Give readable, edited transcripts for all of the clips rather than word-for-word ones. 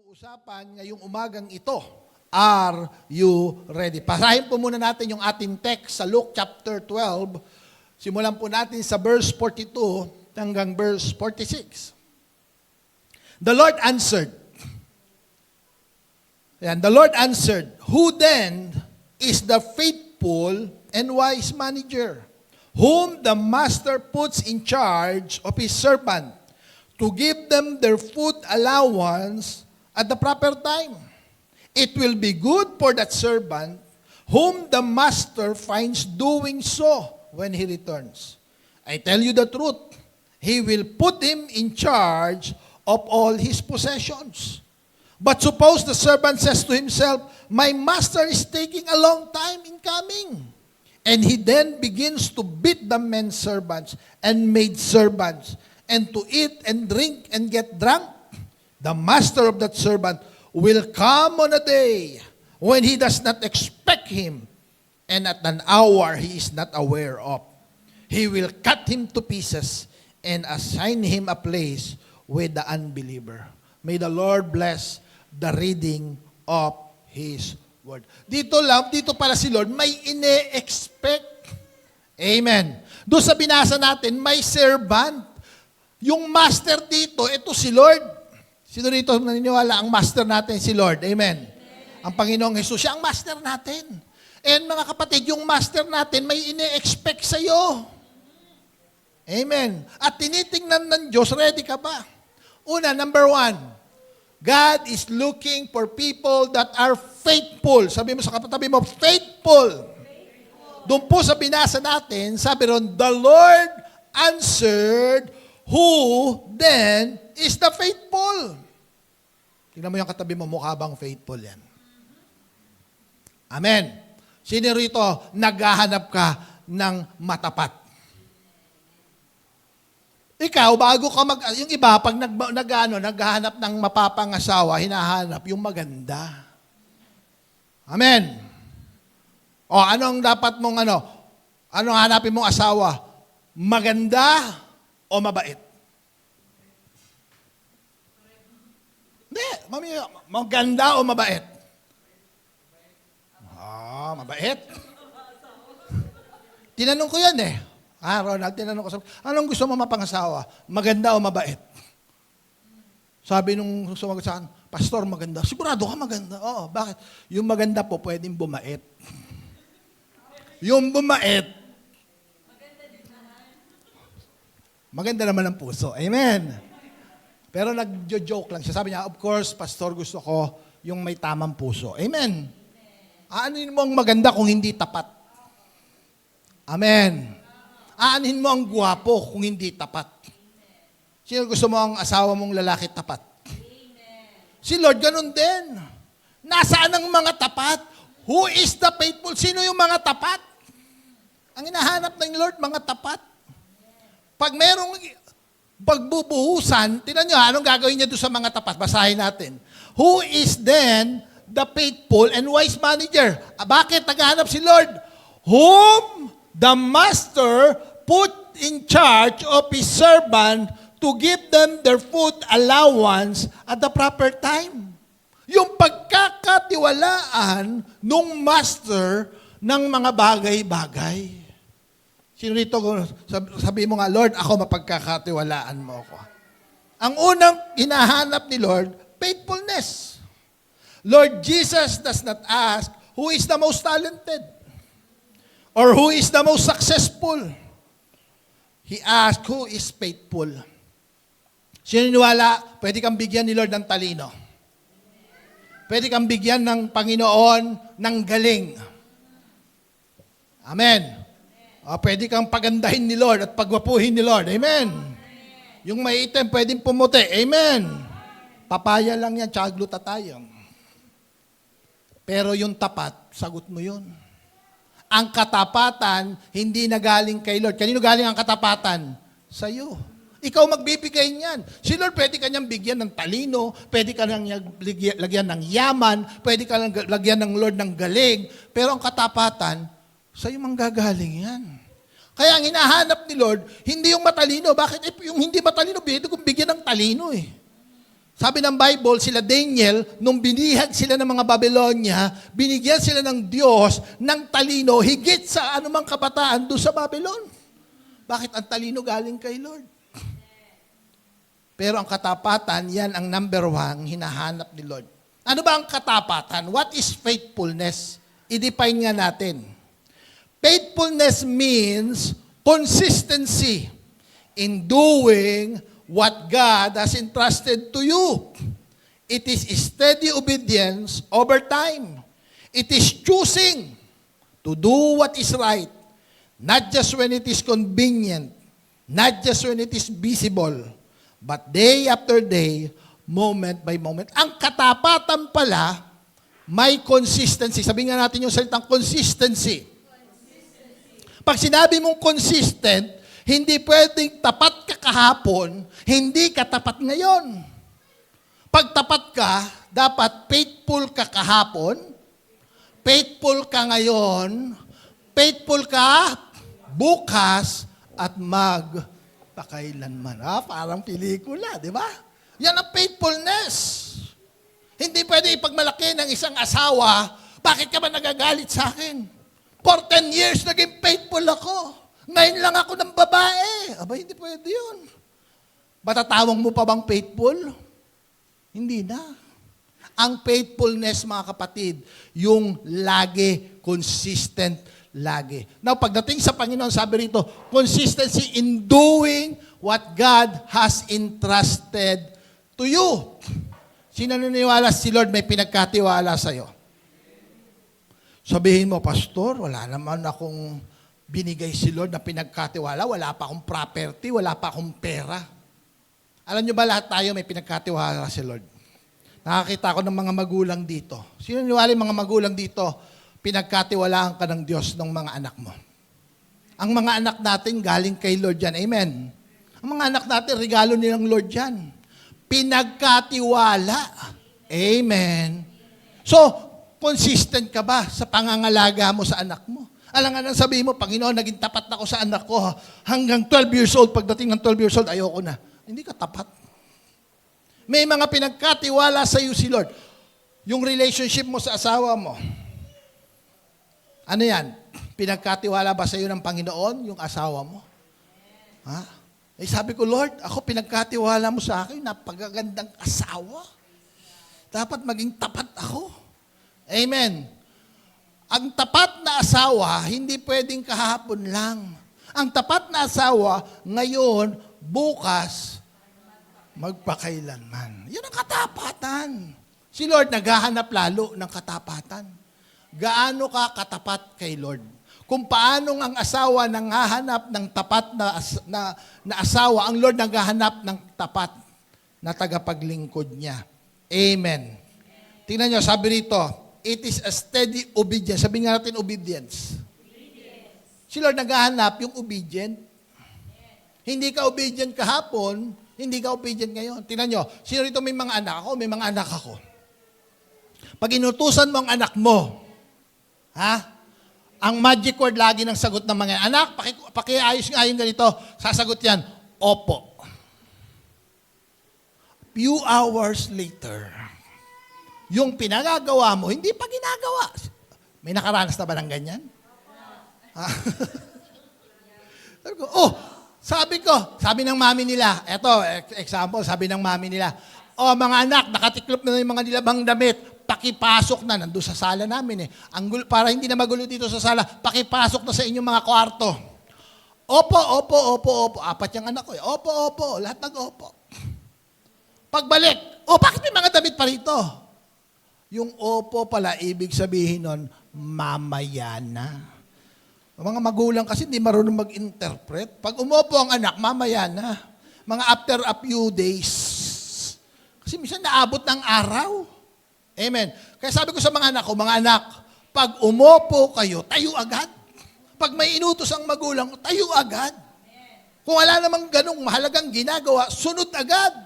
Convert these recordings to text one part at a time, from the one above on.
usapan ngayong umagang ito. Are you ready? Pasahin po muna natin yung ating text sa Luke chapter 12. Simulan po natin sa verse 42 hanggang verse 46. The Lord answered. The Lord answered, "Who then is the faithful and wise manager, whom the master puts in charge of his servant, to give them their food allowance at the proper time? It will be good for that servant whom the master finds doing so when he returns. I tell you the truth, he will put him in charge of all his possessions. But suppose the servant says to himself, 'My master is taking a long time in coming.' And he then begins to beat the men servants and maid servants, and to eat and drink and get drunk. The master of that servant will come on a day when he does not expect him, and at an hour he is not aware of. He will cut him to pieces and assign him a place with the unbeliever." May the Lord bless the reading of His Word. Dito pala si Lord, may ine-expect. Amen. Doon sa binasa natin, may servant. Yung master dito, ito si Lord. Sino rito naniniwala ang master natin si Lord? Amen. Ang Panginoong Jesus, siya ang master natin. And mga kapatid, yung master natin may ine-expect sa'yo. Amen. At tinitingnan ng Diyos, ready ka ba? Una, number 1, God is looking for people that are faithful. Sabi mo sa katabi mo, faithful. Doon po sa binasa natin, sabi ron, the Lord answered, "Who then is the faithful?" Tingnan mo yung katabi mo, mukha bang faithful yan? Amen. Sino rito, naghahanap ka ng matapat? Ikaw, bago ka yung iba, pag naghahanap ng mapapangasawa, hinahanap yung maganda. Amen. O, anong dapat mong anong hanapin mong asawa? Maganda o mabait? Hindi. Maganda o mabait? Mabait. Tinanong ko yan eh. Ronald, tinanong ko, anong gusto mo mapangasawa? Maganda o mabait? Sabi nung sumagot sa akin, Pastor, maganda. Sigurado ka maganda? Oo, bakit? Yung maganda po, pwedeng bumait. Yung bumait, maganda naman ang puso. Amen. Pero nag-joke lang siya. Sabi niya, of course, Pastor, gusto ko yung may tamang puso. Amen. Aanin mo ang maganda kung hindi tapat? Amen. Aanin mo ang gwapo kung hindi tapat? Sino gusto mo ang asawa mong lalaki tapat? Si Lord, ganun din. Nasaan ang mga tapat? Who is the faithful? Sino yung mga tapat? Ang hinahanap ng Lord, mga tapat. Pag merong pagbubuhusan, tinan nyo, anong gagawin niya doon sa mga tapat? Basahin natin. Who is then the faithful and wise manager? Bakit naghahanap si Lord? Whom the master put in charge of his servant to give them their food allowance at the proper time. Yung pagkakatiwalaan nung master ng mga bagay-bagay. Sino rito, sabi mo nga, Lord, ako mapagkakatiwalaan mo ako. Ang unang hinahanap ni Lord, faithfulness. Lord Jesus does not ask, who is the most talented? Or who is the most successful? He asked, who is faithful? Sininiwala, pwede kang bigyan ni Lord ng talino. Pwede kang bigyan ng Panginoon ng galing. Amen. Pwede kang pagandahin ni Lord at pagwapuhin ni Lord. Amen. Yung may item, pwedeng pumuti. Amen. Papaya lang yan, tsaka glutathione. Pero yung tapat, sagot mo yun. Ang katapatan, hindi na galing kay Lord. Kanino galing ang katapatan? Sa iyo. Ikaw magbibigay niyan. Si Lord, pwede kanyang bigyan ng talino, pwede kanyang lagyan ng yaman, pwede kanyang lagyan ng Lord ng galing, pero ang katapatan, sa iyo manggagaling yan. Kaya ang hinahanap ni Lord, hindi yung matalino. Bakit? Yung hindi matalino, bigyan ng talino eh. Sabi ng Bible, sila Daniel, nung binihag sila ng mga Babylonia, binigyan sila ng Diyos ng talino, higit sa anumang kabataan doon sa Babylon. Bakit ang talino galing kay Lord? Pero ang katapatan, yan ang number one, hinahanap ni Lord. Ano ba ang katapatan? What is faithfulness? I-define nga natin. Faithfulness means consistency in doing what God has entrusted to you. It is steady obedience over time. It is choosing to do what is right, not just when it is convenient, not just when it is visible, but day after day, moment by moment. Ang katapatan pala, may consistency. Sabihin nga natin yung salitang consistency. Pag sinabi mong consistent, hindi pwedeng tapat ka kahapon, hindi ka tapat ngayon. Pag tapat ka, dapat faithful ka kahapon, faithful ka ngayon, faithful ka bukas, at magpakailanman. Parang pelikula, di ba? Yan ang faithfulness. Hindi pwede ipagmalaki ng isang asawa, bakit ka ba nagagalit sa akin? For 10 years, naging faithful ako. Ngayon lang ako ng babae. Aba, hindi pwede yun. Matatawag mo pa bang faithful? Hindi na. Ang faithfulness, mga kapatid, yung lagi, consistent lagi. Now, pagdating sa Panginoon, sabi rito, consistency in doing what God has entrusted to you. Sino naniniwala si Lord may pinagkatiwala sa'yo? Sabihin mo, Pastor, wala naman akong binigay si Lord na pinagkatiwala, wala pa akong property, wala pa akong pera. Alam nyo ba lahat tayo may pinagkatiwala si Lord? Nakakita ako ng mga magulang dito. Sino niwala yung mga magulang dito? Pinagkatiwalaan ka ng Diyos ng mga anak mo. Ang mga anak natin galing kay Lord yan. Amen. Ang mga anak natin, regalo nilang Lord yan. Pinagkatiwala. Amen. So, consistent ka ba sa pangangalaga mo sa anak mo? Alam nga nang sabihin mo, Panginoon, naging tapat na ako sa anak ko. Hanggang 12 years old, pagdating ng 12 years old, ayoko na. Hindi ka tapat. May mga pinagkatiwala sa iyo si Lord. Yung relationship mo sa asawa mo. Ano yan? Pinagkatiwala ba sa iyo ng Panginoon, yung asawa mo? Ha? Eh sabi ko, Lord, ako pinagkatiwala mo sa akin, napagagandang asawa. Dapat maging tapat ako. Amen. Ang tapat na asawa, hindi pwedeng kahapon lang. Ang tapat na asawa, ngayon, bukas, magpakailanman. Yan ang katapatan. Si Lord naghahanap lalo ng katapatan. Gaano ka katapat kay Lord? Kung paanong ang asawa nanghahanap ng tapat na asawa, ang Lord naghahanap ng tapat na tagapaglingkod niya. Amen. Tingnan niyo, sabi rito, it is a steady obedience. Sabihin nga natin obedience. Si Lord naghahanap yung obedient. Hindi ka obedient kahapon, hindi ka obedient ngayon. Tingnan nyo, sino rito may mga anak ako? May mga anak ako. Pag inutusan mo ang anak mo, ang magic word lagi ng sagot ng mga anak, pakiayos nga yung ganito, sasagot yan, opo. Few hours later, yung pinagagawa mo, hindi pa ginagawa. May nakaranas na ba ng ganyan? Sabi ng mami nila, eto, example, sabi ng mami nila, mga anak, nakatiklop na yung mga nilabang damit, pakipasok na, nandun sa sala namin para hindi na magulo dito sa sala, pakipasok na sa inyong mga kwarto. Opo. Apat yung anak ko. Opo. Lahat nag-opo. Pagbalik, bakit may mga damit pa rito? Yung opo pala, ibig sabihin nun, mamaya na. Mga magulang kasi hindi marunong mag-interpret. Pag umupo ang anak, mamaya na. Mga after a few days. Kasi minsan naabot ng araw. Amen. Kaya sabi ko sa mga anak, pag umupo kayo, tayo agad. Pag may inutos ang magulang, tayo agad. Kung wala namang ganong mahalagang ginagawa, sunod agad.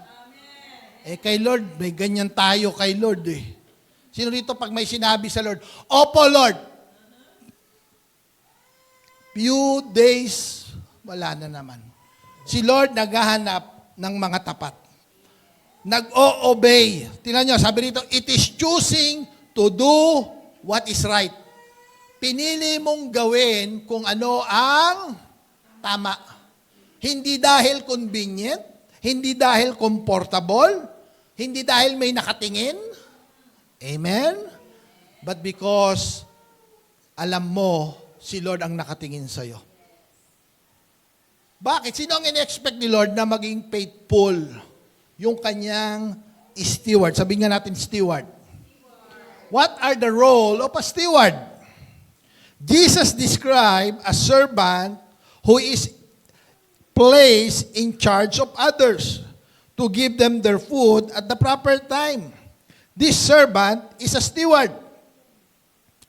Kay Lord, may ganyan tayo kay Lord Sino rito pag may sinabi sa Lord, opo Lord. Few days, wala na naman. Si Lord naghahanap ng mga tapat. nag-o-obey. Tingnan nyo, sabi rito, it is choosing to do what is right. Pinili mong gawin kung ano ang tama. Hindi dahil convenient, hindi dahil comfortable, hindi dahil may nakatingin. Amen? But because alam mo, si Lord ang nakatingin sa'yo. Bakit? Sino ang in-expect ni Lord na maging faithful? Yung kanyang steward. Sabihin nga natin steward. What are the role of a steward? Jesus described a servant who is placed in charge of others to give them their food at the proper time. This servant is a steward.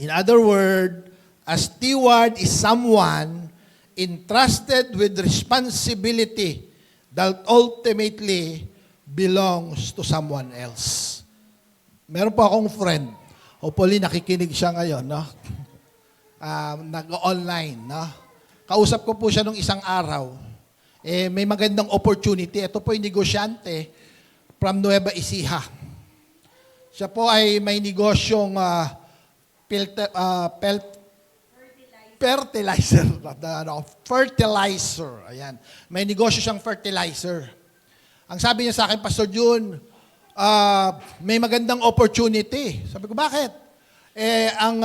In other words, a steward is someone entrusted with responsibility that ultimately belongs to someone else. Meron po akong friend. Hopefully, nakikinig siya ngayon, no? Nag-online, no? Kausap ko po siya nung isang araw. May magandang opportunity. Ito po yung negosyante from Nueva Ecija. Siya po ay may negosyong fertilizer. Ayan. May negosyo siyang fertilizer. Ang sabi niya sa akin, Pastor Jun, may magandang opportunity. Sabi ko, bakit? Ang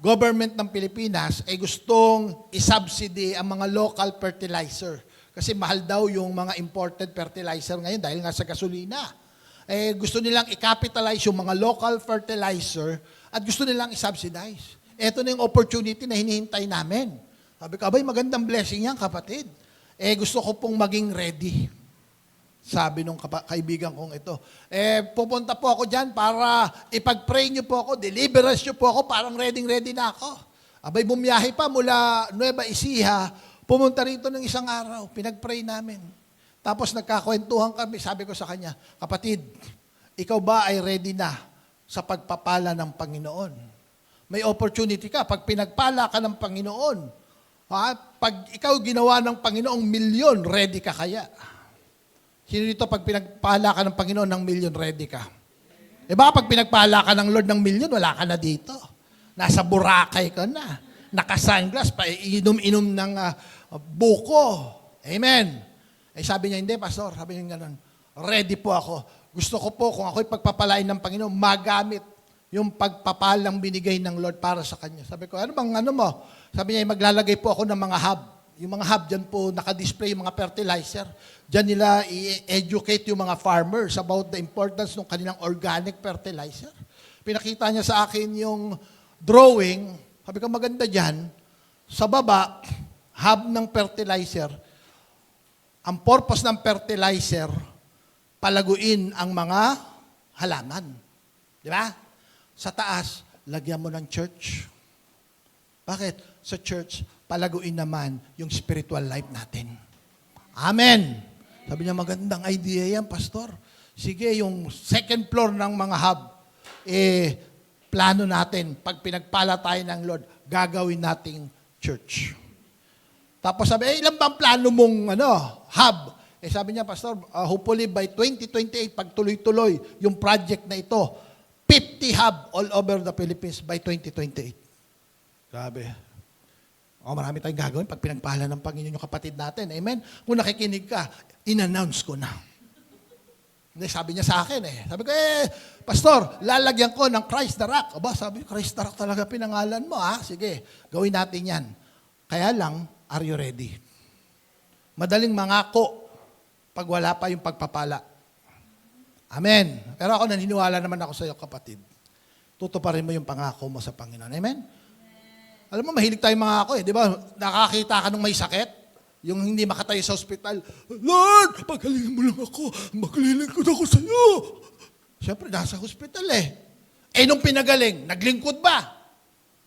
government ng Pilipinas ay gustong isubsidy ang mga local fertilizer. Kasi mahal daw yung mga imported fertilizer ngayon dahil nga sa gasolina. Gusto nilang i-capitalize yung mga local fertilizer at gusto nilang i-subsidize. Ito na yung opportunity na hinihintay namin. Sabi ko, abay, magandang blessing yan, kapatid. Gusto ko pong maging ready. Sabi nung kaibigan kong ito. Pupunta po ako dyan para ipag-pray niyo po ako, deliverance niyo po ako, parang ready na ako. Abay, bumiyahe pa mula Nueva Ecija, pumunta rito ng isang araw, pinag-pray namin. Tapos nagkakwentuhan kami, sabi ko sa kanya, kapatid, ikaw ba ay ready na sa pagpapala ng Panginoon? May opportunity ka, pag pinagpala ka ng Panginoon, pag ikaw ginawa ng Panginoong milyon, ready ka kaya? Sino dito pag pinagpala ka ng Panginoon ng milyon, ready ka? Baka pag pinagpala ka ng Lord ng milyon, wala ka na dito. Nasa Boracay ka na. Naka-sunglass, inom-inom ng buko. Amen. Sabi niya, hindi, Pastor. Sabi niya gano'n, ready po ako. Gusto ko po, kung ako'y pagpapalain ng Panginoon, magamit yung pagpapalang binigay ng Lord para sa Kanya. Sabi ko, ano mo? Sabi niya, maglalagay po ako ng mga hub. Yung mga hub, dyan po nakadisplay yung mga fertilizer. Dyan nila i-educate yung mga farmers about the importance ng kanilang organic fertilizer. Pinakita niya sa akin yung drawing. Sabi ko, maganda dyan. Sa baba, hub ng fertilizer. Ang purpose ng fertilizer, palaguin ang mga halaman. Di ba? Sa taas, lagyan mo ng church. Bakit? Sa church, palaguin naman yung spiritual life natin. Amen. Sabi niya, magandang idea yan, Pastor. Sige, yung second floor ng mga hub, plano natin, pag pinagpala tayo ng Lord, gagawin nating church. Tapos sabi, ilan ba ang plano mong hub? Sabi niya, Pastor, hopefully by 2028, pag tuloy-tuloy yung project na ito, 50 hub all over the Philippines by 2028. Grabe. Marami tayong gagawin pag pinagpala ng Panginoon yung kapatid natin. Amen? Kung nakikinig ka, in-announce ko na. Sabi niya sa akin Sabi ko, Pastor, lalagyan ko ng Christ the Rock. Aba, sabi ko, Christ the Rock talaga pinangalan mo, Sige, gawin natin yan. Kaya lang, are you ready? Madaling mangako pag wala pa yung pagpapala. Amen. Pero ako naniniwala naman ako sa iyo, kapatid. Tutuparin mo yung pangako mo sa Panginoon. Amen? Alam mo, mahilig tayong mangako Di ba? Nakakita ka nung may sakit, yung hindi makatayo sa ospital, Lord, paghalingin mo lang ako, maglilingkod ako sa iyo. Siyempre, nasa hospital nung pinagaling, naglingkod ba?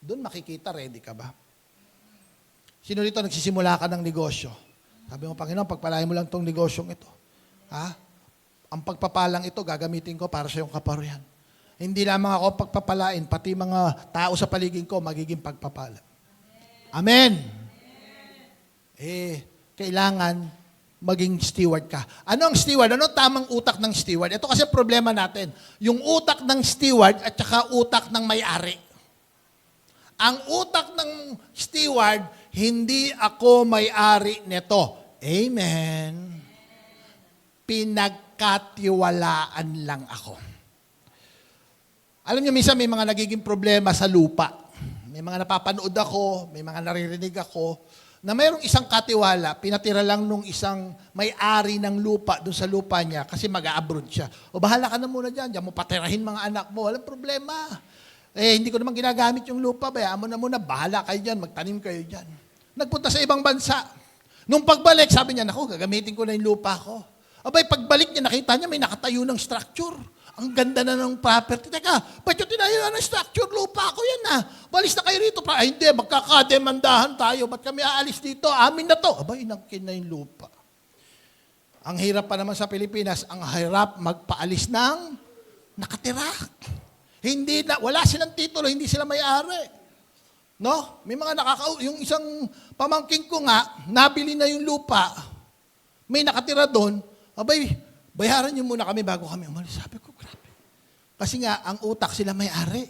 Doon makikita, ready ka ba? Sino dito nagsisimula ka ng negosyo? Sabi mo, Panginoon, pagpalain mo lang tong negosyong ito. Ang pagpapalang ito, gagamitin ko para sa iyong kaparihan. Hindi lamang ako pagpapalain, pati mga tao sa paligid ko, magiging pagpapala. Amen. Kailangan maging steward ka. Ano ang steward? Ano ang tamang utak ng steward? Ito kasi problema natin. Yung utak ng steward at saka utak ng may-ari. Ang utak ng steward, hindi ako may-ari nito. Amen. Pinagkatiwalaan lang ako. Alam niyo, minsan may mga nagiging problema sa lupa. May mga napapanood ako, may mga naririnig ako, na mayroong isang katiwala, pinatira lang nung isang may-ari ng lupa doon sa lupa niya kasi mag-a-abroad siya. O bahala ka na muna dyan mo patirahin mga anak mo, walang problema. Hindi ko naman ginagamit yung lupa, bayaan mo na muna, bahala kayo dyan, magtanim kayo dyan. Nagpunta sa ibang bansa. Nung pagbalik, sabi niya, naku, gagamitin ko na yung lupa ko. Abay, pagbalik niya, nakita niya may nakatayo ng structure. Ang ganda na ng property. Teka, ba't yung tinayo ng structure? Lupa ko yan ha. Balis na kayo rito. Ay, hindi, magkakademandahan tayo. Ba't kami aalis dito? Amin na to. Abay, inangkin na yung lupa. Ang hirap pa naman sa Pilipinas, ang hirap magpaalis ng nakatira. Hindi na, wala silang titulo, hindi sila may-ari. No? May mga yung isang pamangking ko nga, nabili na yung lupa, may nakatira doon, abay, bayaran niyo muna kami bago kami umalis. Sabi ko, grabe. Kasi nga, ang utak sila may-ari.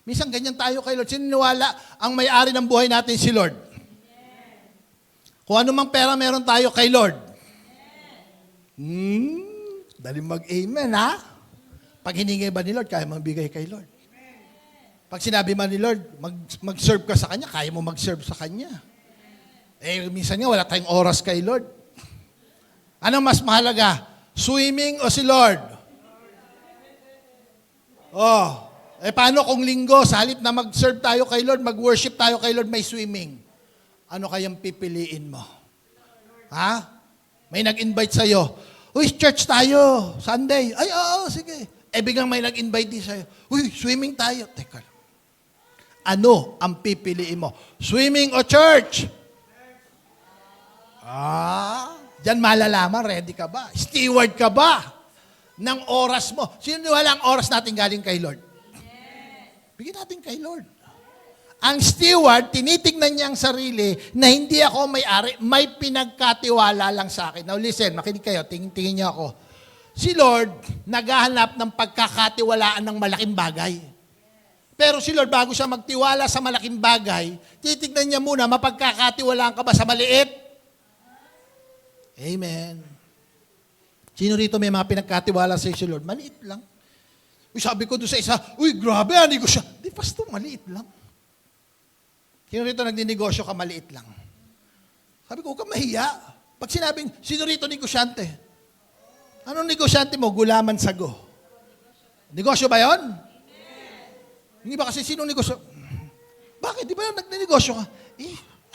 Minsan ganyan tayo kay Lord. Sininiwala ang may-ari ng buhay natin si Lord. Kung ano mang pera meron tayo kay Lord. Dali mag-amen, ha? Pag hiningi ba ni Lord, kaya magbigay kay Lord. Pag sinabi man ni Lord, mag-serve ka sa Kanya, kaya mo mag-serve sa Kanya. Minsan nga, wala tayong oras kay Lord. Anong mas mahalaga? Swimming o si Lord? Paano kung linggo, sa halip na mag-serve tayo kay Lord, mag-worship tayo kay Lord, may swimming? Ano kayang pipiliin mo? Ha? May nag-invite sa'yo. Uy, church tayo, Sunday. Ay, oo, sige. Biglang may nag-invite din sa'yo. Uy, swimming tayo. Teka lang. Ano ang pipiliin mo? Swimming o church? Diyan malalaman, ready ka ba? Steward ka ba ng oras mo? Sino wala ang oras natin galing kay Lord? Bigyan natin kay Lord. Ang steward, tinitignan niya ang sarili na hindi ako may-ari, may pinagkatiwala lang sa akin. Now listen, makinig kayo, tingin niyo ako. Si Lord, naghahanap ng pagkakatiwalaan ng malaking bagay. Pero si Lord, bago siya magtiwala sa malaking bagay, titignan niya muna, mapagkakatiwalaan ka ba sa maliit? Amen. Sino rito may mga pinagkatiwala sa si Lord? Maliit lang. Sabi ko doon sa isa, grabe, negosyo. Di, pastor, maliit lang. Sino rito nagninegosyo ka, maliit lang? Sabi ko, huwag ka mahiya. Pag sinabing, sino rito negosyante? Anong negosyante mo? Gulaman sago. Negosyo ba yon? Hindi ba kasi sino negosyo? Bakit? Di ba nagninegosyo ka?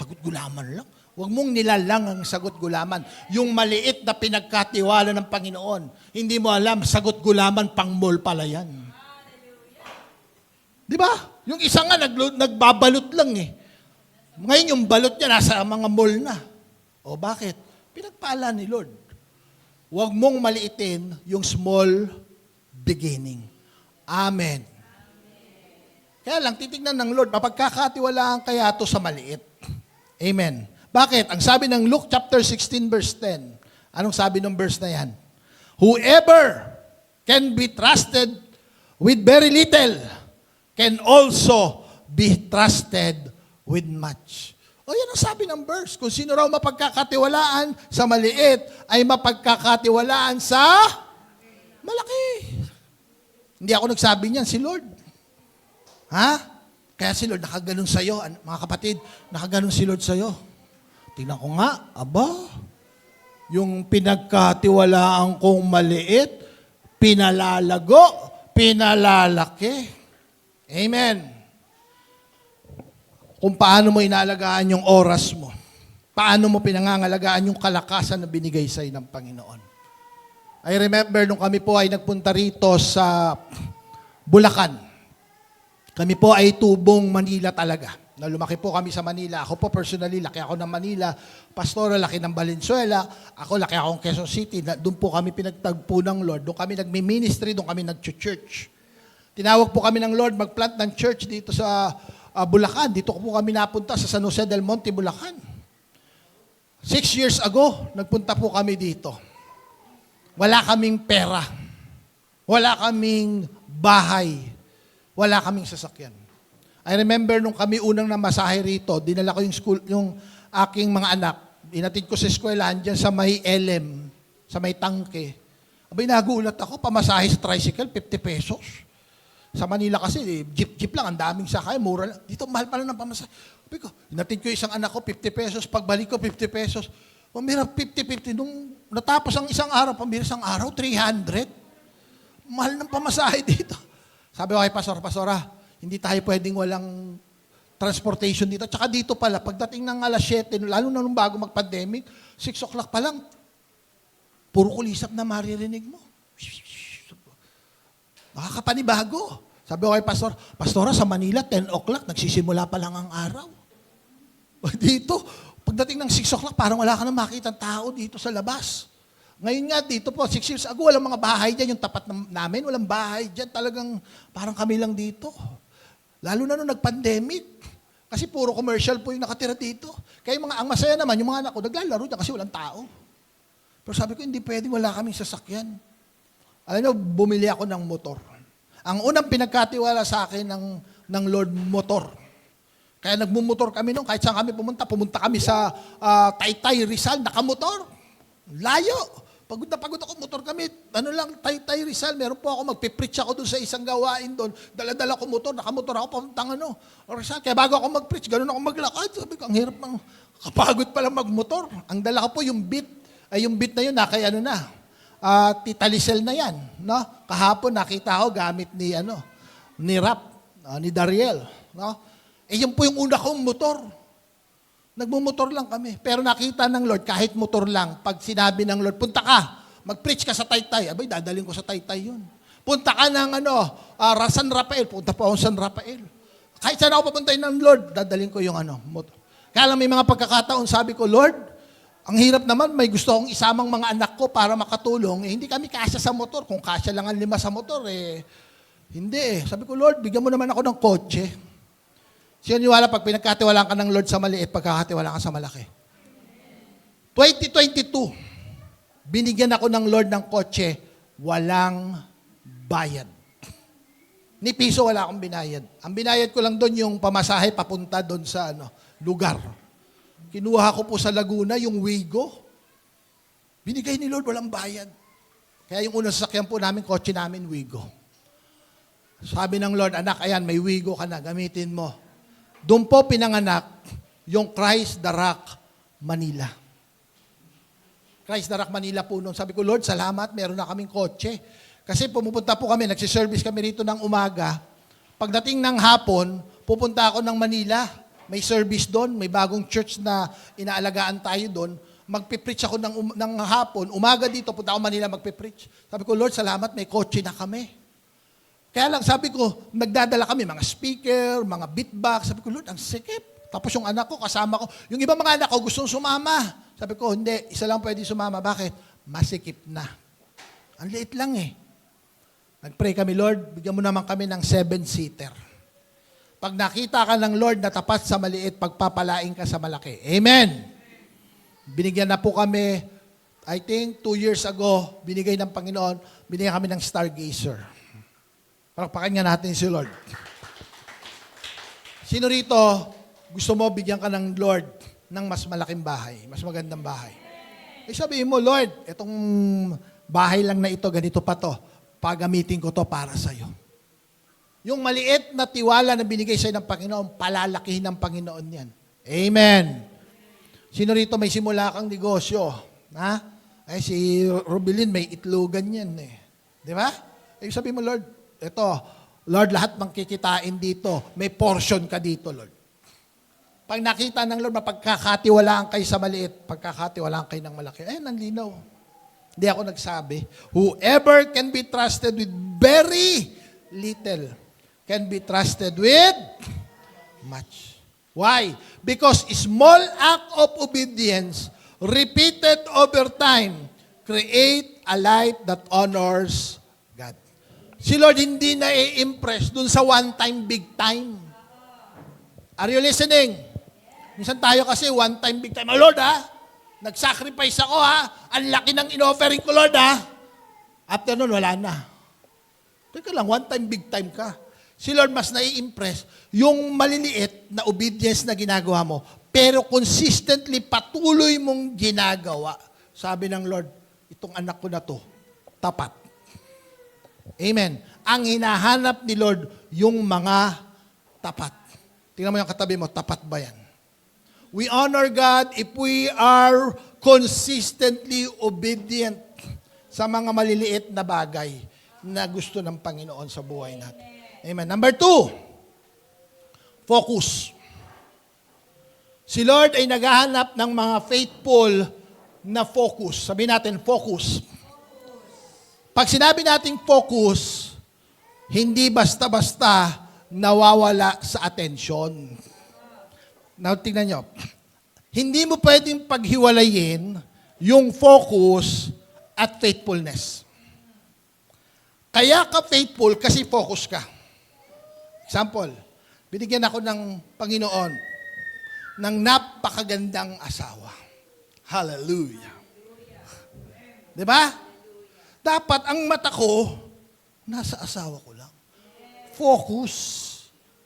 Sagot gulaman lang. Huwag mong nilalang ang sagot gulaman. Yung maliit na pinagkatiwala ng Panginoon. Hindi mo alam, sagot gulaman, pang mall pala yan. Di ba? Yung isa nga, nagbabalot lang eh. Ngayon yung balot niya, nasa mga mall na. O bakit? Pinagpala ni Lord. Huwag mong maliitin yung small beginning. Amen. Kaya lang, titignan ng Lord, mapagkakatiwalaan kaya ito sa maliit. Amen. Bakit? Ang sabi ng Luke chapter 16 verse 10, anong sabi ng verse na yan? Whoever can be trusted with very little can also be trusted with much. Yan ang sabi ng verse. Kung sino raw mapagkakatiwalaan sa maliit, ay mapagkakatiwalaan sa malaki. Hindi ako nagsabi niyan, si Lord. Ha? Kaya si Lord nakaganon sa'yo. Mga kapatid, nakaganon si Lord sa'yo. Tingnan ko nga, yung pinagkatiwalaan kong maliit, pinalalago, pinalalaki. Amen. Kung paano mo inaalagaan yung oras mo. Paano mo pinangangalagaan yung kalakasan na binigay sa'yo ng Panginoon. I remember nung kami po ay nagpunta rito sa Bulacan. Kami po ay tubong Manila talaga. Na lumaki po kami sa Manila. Ako po personally, laki ako ng Manila. Pastora, laki ng Valenzuela. Ako, laki akong Quezon City. Doon po kami pinagtagpo ng Lord. Doon kami nagmi-ministry, doon kami nag-church. Tinawag po kami ng Lord mag-plant ng church dito sa Bulacan. Dito po kami napunta sa San Jose del Monte, Bulacan. 6 years ago, nagpunta po kami dito. Wala kaming pera. Wala kaming bahay. Wala kaming sasakyan. I remember nung kami unang namasahe rito, dinala ko yung aking mga anak. Inatid ko sa eskwelahan dyan sa may LM, sa may tangke. Abay, nagulat ako, pamasahe sa tricycle, 50 pesos. Sa Manila kasi, jeep lang, ang daming sakay, mura lang. Dito, mahal pala ng pamasahe. Sabi ko, inatid ko isang anak ko, 50 pesos. Pagbalik ko, 50 pesos. Pamira, 50-50. Nung natapos ang isang araw, pamira isang araw, 300. Mahal ng pamasahe dito. Sabi ko kay Pastora, hindi tayo pwedeng walang transportation dito. Tsaka dito pala, pagdating ng alas 7, lalo na nung bago mag-pandemic, 6 o'clock pa lang, puro kulisap na maririnig mo. Nakakapanibago. Sabi ko kay Pastora, sa Manila, 10 o'clock, nagsisimula pa lang ang araw. Dito, pagdating ng 6 o'clock, parang wala ka na makita tao dito sa labas. Ngayon nga dito po, 6 years ago, walang mga bahay dyan. Yung tapat namin, walang bahay dyan. Talagang parang kami lang dito. Lalo na nung nag-pandemic. Kasi puro commercial po yung nakatira dito. Kaya ang masaya naman, yung mga anak ko, naglalaro dyan kasi walang tao. Pero sabi ko, hindi pwedeng wala kaming sasakyan. Alam nyo, bumili ako ng motor. Ang unang pinagkatiwala sa akin ng Lord, motor. Kaya nagmumotor kami noon, kahit saan kami pumunta kami sa Taytay, Rizal, nakamotor. Layo. Pagod na pagod ako, motor kami. Taytay, Rizal, meron po ako, magpipreach ako doon sa isang gawain doon. Dala-dala ko motor, nakamotor ako, papuntang Rizal. Kaya bago ako magpreach, ganun ako maglakad. Sabi ko, ang hirap kapagod pala magmotor. Ang dala ko po yung beat. Ay, yung beat na yun, Tita Lisel na yan. No? Kahapon, nakita ko gamit ni Rap, ni Dariel. No? Yun po yung una kong motor. Nagmumotor lang kami. Pero nakita ng Lord, kahit motor lang, pag sinabi ng Lord, punta ka, mag-preach ka sa Taytay. Abay, dadalhin ko sa Taytay yun. Punta ka ng San Rafael. Punta po ako sa San Rafael. Kahit saan ako papuntay ng Lord, dadalhin ko yung motor. Kaya lang may mga pagkakataon, sabi ko, Lord, ang hirap naman, may gusto akong isamang mga anak ko para makatulong. Hindi kami kasya sa motor. Kung kasya lang ang 5 sa motor, hindi. Sabi ko, Lord, bigyan mo naman ako ng kotse. Siniwala pag pinagkatiwalaan ka ng Lord sa maliit, pagkakatiwalaan ka sa malaki. 2022, binigyan ako ng Lord ng kotse, walang bayad. Ni piso wala akong binayad. Ang binayad ko lang doon yung pamasahe papunta doon sa lugar. Kinuha ko po sa Laguna yung Wigo. Binigay ni Lord, walang bayad. Kaya yung unang sasakyan po namin, kotse namin, Wigo. Sabi ng Lord, anak, ayan, may Wigo ka na, gamitin mo. Doon po pinanganak yung Christ the Rock, Manila. Christ the Rock, Manila po noon. Sabi ko, Lord, salamat, meron na kaming kotse. Kasi pumupunta po kami, nagsiservice kami rito ng umaga. Pagdating ng hapon, pupunta ako ng Manila. May service doon, may bagong church na inaalagaan tayo doon. Magpipreach ako ng hapon. Umaga dito, punta ako Manila magpipreach. Sabi ko, Lord, salamat, may kotse na kami. Kaya lang, sabi ko, nagdadala kami, mga speaker, mga beatbox. Sabi ko, Lord, ang sikip. Tapos yung anak ko, kasama ko. Yung ibang mga anak ko, gustong sumama. Sabi ko, hindi, isa lang pwede sumama. Bakit? Masikip na. Ang liit lang Nag-pray kami, Lord, bigyan mo naman kami ng 7-seater. Pag nakita ka ng Lord na tapat sa maliit, pagpapalain ka sa malaki. Amen. Binigyan na po kami, I think 2 years ago, binigay ng Panginoon, binigyan kami ng Stargazer. Palakpakan nga natin si Lord. Sino rito, gusto mo bigyan ka ng Lord ng mas malaking bahay, mas magandang bahay? Sabihin mo, Lord, itong bahay lang na ito, ganito pa to. Pagamitin ko to para sa'yo. Yung maliit na tiwala na binigay sa'yo ng Panginoon, palalakihin ng Panginoon yan. Amen. Sino rito may simula kang negosyo? Ha? Si Rubilin may itlogan yan Di ba? Sabihin mo, Lord, ito, Lord, lahat ng kikitain dito, may portion ka dito, Lord. Pag nakita ng Lord, mapagkakatiwalaan kayo sa maliit, pagkakatiwalaan kayo ng malaki. Nanlinaw. Hindi ako nagsabi. Whoever can be trusted with very little can be trusted with much. Why? Because small act of obedience, repeated over time, create a life that honors God. Si Lord hindi na-impress dun sa one time, big time. Are you listening? Minsan tayo kasi one time, big time. Oh Lord, Nag-sacrifice ako ha. Ang laki ng in-offering ko, Lord ha. After nun, wala na. Teka lang, one time, big time ka. Si Lord mas nai-impress yung maliliit na obedience na ginagawa mo, pero consistently patuloy mong ginagawa. Sabi ng Lord, itong anak ko na to, tapat. Amen. Ang hinahanap ni Lord, yung mga tapat. Tingnan mo yung katabi mo, tapat ba yan? We honor God if we are consistently obedient sa mga maliliit na bagay na gusto ng Panginoon sa buhay natin. Amen. Number 2, focus. Si Lord ay naghahanap ng mga faithful na focus. Sabihin natin, focus. Pag sinabi nating focus, hindi basta-basta nawawala sa atensyon. Now, tingnan nyo. Hindi mo pwedeng paghiwalayin yung focus at faithfulness. Kaya ka faithful kasi focus ka. Example, binigyan ako ng Panginoon ng napakagandang asawa. Hallelujah. Diba? Dapat ang mata ko, nasa asawa ko lang. Focus.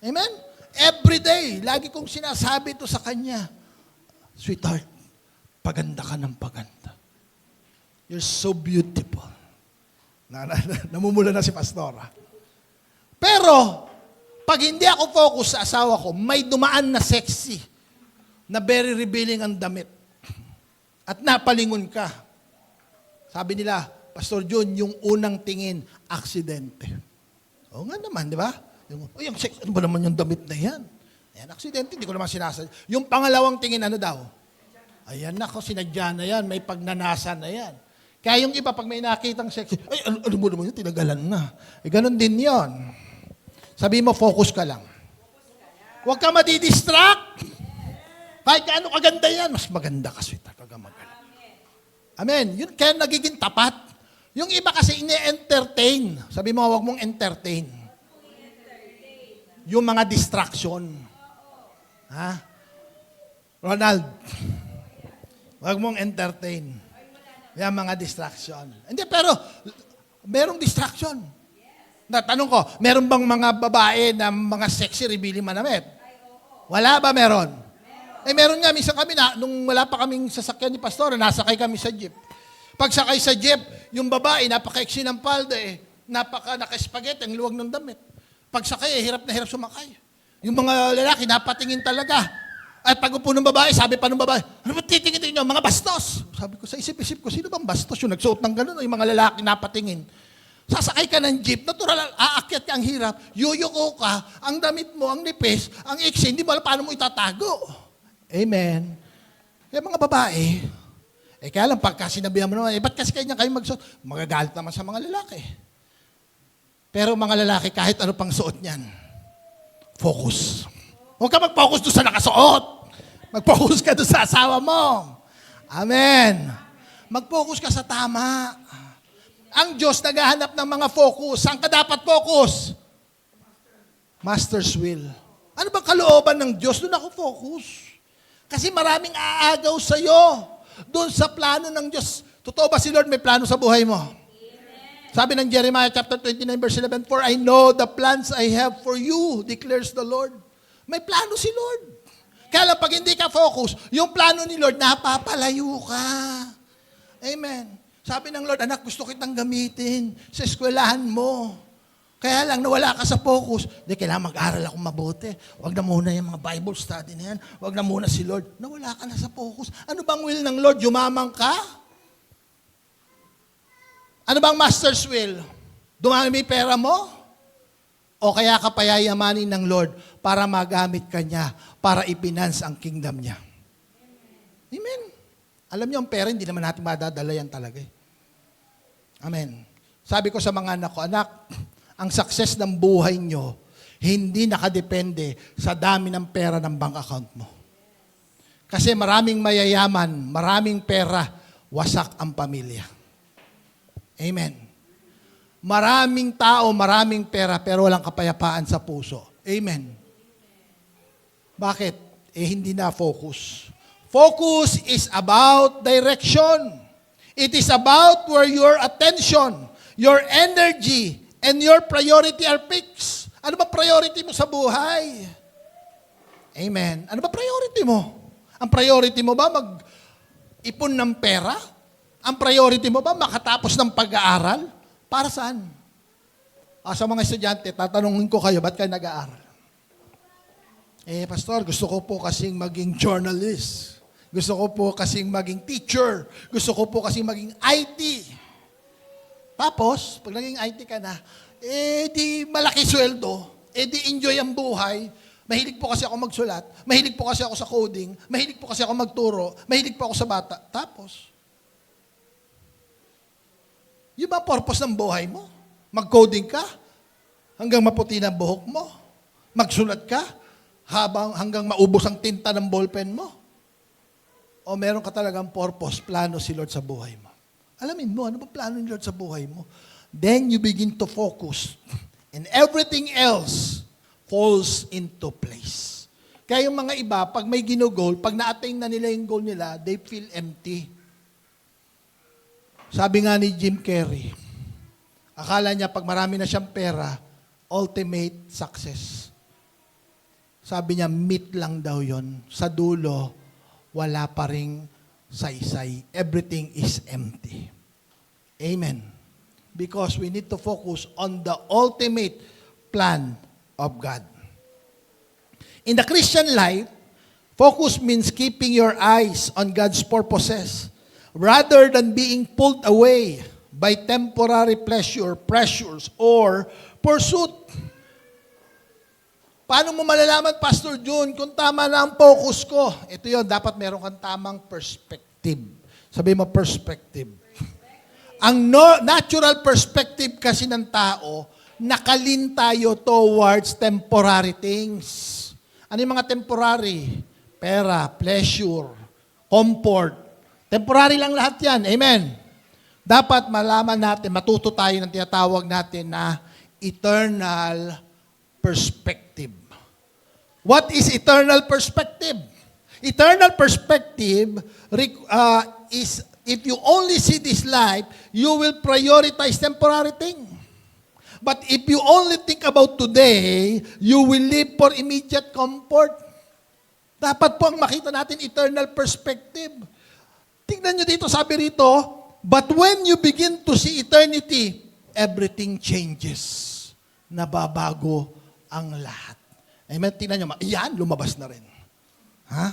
Amen? Every day, lagi kong sinasabi ito sa kanya, sweetheart, paganda ka ng paganda. You're so beautiful. Namumula na si Pastora. Pero, pag hindi ako focus sa asawa ko, may dumaan na sexy, na very revealing ang damit. At napalingon ka. Sabi nila, Pastor John, yung unang tingin, aksidente. Oo nga naman, di ba? Yung sex, ano ba naman yung damit na yan? Ayan, aksidente, hindi ko naman sinasadya. Yung pangalawang tingin, ano daw? Ayan nako, sinadya na yan, may pagnanasa na yan. Kaya yung iba, pag may nakitang sexy, ay, ano mo naman yun, tinagalan na. Ganon din yon. Sabi mo, focus ka lang. Huwag ka madidistract. Kahit kaano kaganda yan, mas maganda ka, sweetheart. Huwag ka magalang. Amen. Yun kaya nagiging tapat. Yung iba kasi ine-entertain. Sabi mo, huwag mong entertain. Yung mga distraction. Ha? Ronald, huwag mong entertain. Yung mga distraction. Hindi, pero merong distraction. Natanong ko, meron bang mga babae na mga sexy revealing manamit? Wala ba meron? Eh meron nga, minsan kami na, nung wala pa kaming sasakyan ni Pastor, nasakay kami sa jeep. Pag sakay sa jeep, yung babae, napaka-eksi ng palda naka-spaghetti, ang luwag ng damit. Pag sakay, hirap na hirap sumakay. Yung mga lalaki, napatingin talaga. At pag upo ng babae, sabi pa ng babae, ano ba titingin nyo? Mga bastos. Sabi ko, sa isip-isip ko, sino bang bastos? Yung nagsuot ng gano'n, yung mga lalaki napatingin. Sasakay ka ng jeep, natural, aakyat ka ang hirap, yuyuko ka, ang damit mo, ang nipis, ang iksi, hindi mo alam paano mo itatago. Amen. Kaya mga babae, kaya lang pagka sinabihan mo naman, ba't kasi kanya kayo magsuot? Magagalit naman sa mga lalaki. Pero mga lalaki, kahit ano pang suot niyan, focus. Huwag ka mag-focus doon sa nakasuot. Mag-focus ka doon sa asawa mo. Amen. Mag-focus ka sa tama. Ang Diyos naghahanap ng mga focus. Saan ka dapat focus? Master's will. Ano bang kalooban ng Diyos? Doon ako focus. Kasi maraming aagaw sa'yo. Doon sa plano ng Diyos. Totoo ba si Lord may plano sa buhay mo? Amen. Sabi ng Jeremiah chapter 29 verse 11, For I know the plans I have for you, declares the Lord. May plano si Lord. Kaya lang pag hindi ka focus, yung plano ni Lord, napapalayo ka. Amen. Sabi ng Lord, anak, gusto kitang gamitin sa eskwelahan mo. Kaya lang, nawala ka sa focus. Hindi, kailangan mag-aral akong mabuti. Huwag na muna yung mga Bible study na yan. Huwag na muna si Lord. Nawala ka na sa focus. Ano bang will ng Lord? Yumamang ka? Ano bang master's will? Dumami pera mo? O kaya ka payayamanin ng Lord para magamit ka niya, para ipinance ang kingdom niya? Amen. Alam niyo, ang pera, hindi naman natin madadala yan talaga. Amen. Sabi ko sa mga anak ko, anak, ang success ng buhay nyo, hindi nakadepende sa dami ng pera ng bank account mo. Kasi maraming mayayaman, maraming pera, wasak ang pamilya. Amen. Maraming tao, maraming pera, pero walang kapayapaan sa puso. Amen. Bakit? Hindi na focus. Focus is about direction. It is about where your attention, your energy, and your priority are fixed. Ano ba priority mo sa buhay? Amen. Ano ba priority mo? Ang priority mo ba mag-ipon ng pera? Ang priority mo ba makatapos ng pag-aaral? Para saan? Sa mga estudyante, tatanungin ko kayo, ba't kayo nag-aaral? Pastor, gusto ko po kasing maging journalist. Gusto ko po kasing maging teacher. Gusto ko po kasing maging IT. Tapos, pag naging IT ka na, di malaki sweldo, di enjoy ang buhay. Mahilig po kasi ako magsulat. Mahilig po kasi ako sa coding. Mahilig po kasi ako magturo. Mahilig po ako sa bata. Tapos, yung ba purpose ng buhay mo? Mag-coding ka? Hanggang maputi na buhok mo? Magsulat ka? Hanggang maubos ang tinta ng ballpen mo? O meron ka talagang purpose, plano si Lord sa buhay mo? Alamin mo, ano ba plano ni Lord sa buhay mo? Then you begin to focus. And everything else falls into place. Kaya yung mga iba, pag may ginugol, pag na-attain na nila yung goal nila, they feel empty. Sabi nga ni Jim Carrey, akala niya pag marami na siyang pera, ultimate success. Sabi niya, meat lang daw yon. Sa dulo, wala pa ring saysay. Everything is empty. Amen. Because we need to focus on the ultimate plan of God. In the Christian life, focus means keeping your eyes on God's purposes rather than being pulled away by temporary pleasure, pressures, or pursuit. Paano mo malalaman, Pastor June, kung tama na ang focus ko? Ito yun, dapat meron kang tamang perspective. Sabi mo, perspective. Ang natural perspective kasi ng tao, nakalin tayo towards temporary things. Ano yung mga temporary? Pera, pleasure, comfort. Temporary lang lahat yan. Amen. Dapat malaman natin, matuto tayo ng tinatawag natin na eternal perspective. What is eternal perspective? Eternal perspective is if you only see this life, you will prioritize temporary things. But if you only think about today, you will live for immediate comfort. Dapat po ang makita natin eternal perspective. Tingnan nyo dito, sabi rito, but when you begin to see eternity, everything changes. Nababago ang lahat. Amen? Tingnan nyo, yan, lumabas na rin. Ha?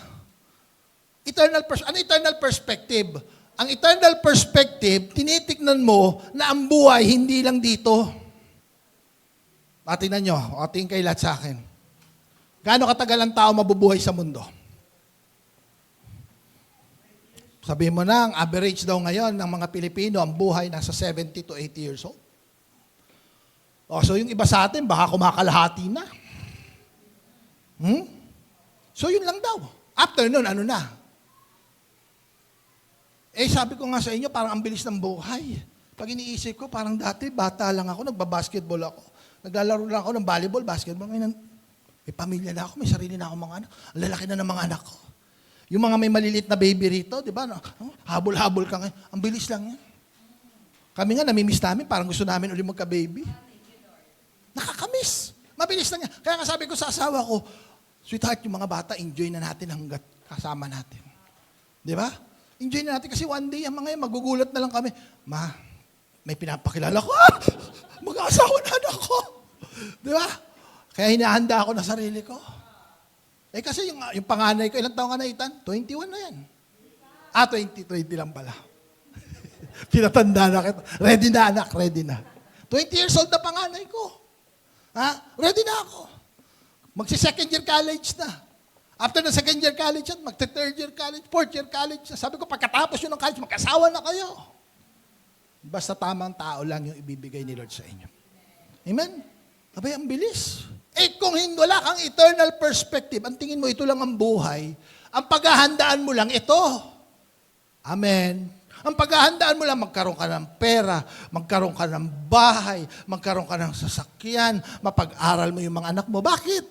Ano eternal perspective? Ang eternal perspective, tinitignan mo na ang buhay hindi lang dito. Tingnan nyo, tingin kayo lahat sa akin. Gaano katagal ang tao mabubuhay sa mundo? Sabihin mo na, ang average daw ngayon ng mga Pilipino, ang buhay nasa 70 to 80 years old. So yung iba sa atin, baka kumakalahati na. So yun lang daw. After nun, ano na? Sabi ko nga sa inyo, parang ang bilis ng buhay. Pag iniisip ko, parang dati, bata lang ako, nagbabasketball ako. Naglalaro lang ako ng volleyball, basketball. Ngayon, may pamilya na ako, may sarili na ako mga anak. Ang lalaki na ng mga anak ko. Yung mga may maliliit na baby rito, di ba? Habol-habol ka ngayon. Ang bilis lang yan. Kami nga, namimiss namin, parang gusto namin ulit magka-baby. Nakakamiss. Mabilis lang yan. Kaya nga sabi ko sa asawa ko, sweetheart, yung mga bata, enjoy na natin hanggat kasama natin. Di ba? Enjoy na natin kasi one day, ang mga yan, magugulat na lang kami. Ma, may pinapakilala ko. Mag-aasawa na anak ko. Di ba? Kaya hinahanda ako na sarili ko. Kasi yung panganay ko, ilang taon ka na, Ethan? 21 na yan. 20 lang pala. Pinatanda na kita. Ready na anak, ready na. 20 years old na panganay ko. Ready na ako. Magsi-second year college na. After the second year college, magti-third year college, fourth year college. Sabi ko, pagkatapos yun ng college, magkasawa na kayo. Basta tamang tao lang yung ibibigay ni Lord sa inyo. Amen? Abay, ang bilis. Kung wala kang eternal perspective, ang tingin mo ito lang ang buhay, ang paghahandaan mo lang ito. Amen. Ang paghahandaan mo lang, magkaroon ka ng pera, magkaroon ka ng bahay, magkaroon ka ng sasakyan, mapag-aral mo yung mga anak mo. Bakit?